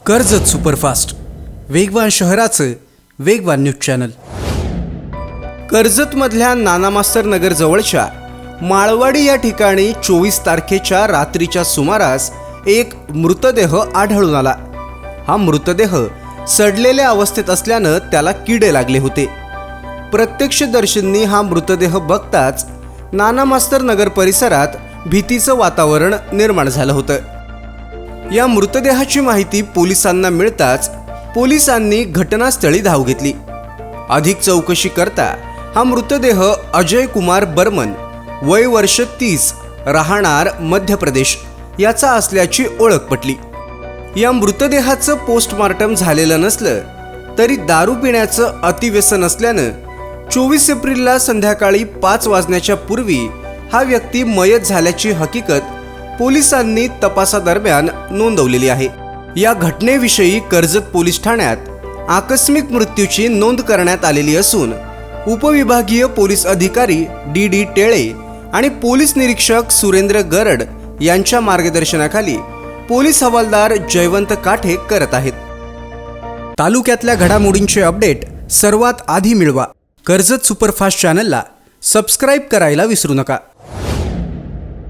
Karjat superfast वेगवान शहराचं वेगवान न्यूज चॅनल। कर्जतमधल्या नाना मास्तर नगर जवळच्या माळवाडी या ठिकाणी 24 तारखेच्या रात्रीच्या सुमारास एक मृतदेह आढळून आला। हा मृतदेह सडलेल्या अवस्थेत असल्याने त्याला किडे लागले होते। प्रत्यक्षदर्शींनी हा मृतदेह बघताच नाना मास्तर नगर परिसरात भीतीचं वातावरण निर्माण झालं होतं। या मृतदेहाची माहिती पोलिसांना मिळताच पोलिसांनी घटनास्थळी धाव घेतली। अधिक चौकशी करता हा मृतदेह अजय कुमार बर्मन वय वर्ष 30 राहणार मध्य प्रदेश याचा असल्याची ओळख पटली। या मृतदेहाचं पोस्टमार्टम झालेलं नसलं तरी दारू पिण्याचं अतिव्यसन असल्यानं 24 एप्रिलला संध्याकाळी 5 वाजण्याच्या पूर्वी हा व्यक्ती मयत झाल्याची हकीकत पोलिसांनी तपासादरम्यान नोंदवलेली आहे। या घटनेविषयी कर्जत पोलीस ठाण्यात आकस्मिक मृत्यूची नोंद करण्यात आलेली असून उपविभागीय पोलीस अधिकारी डी टेळे आणि पोलीस निरीक्षक सुरेंद्र गरड यांच्या मार्गदर्शनाखाली पोलीस हवालदार जयवंत काठे करत आहेत। तालुक्यातल्या घडामोडींचे अपडेट सर्वात आधी मिळवा कर्जत सुपरफास्ट चॅनलला सबस्क्राइब करायला विसरू नका।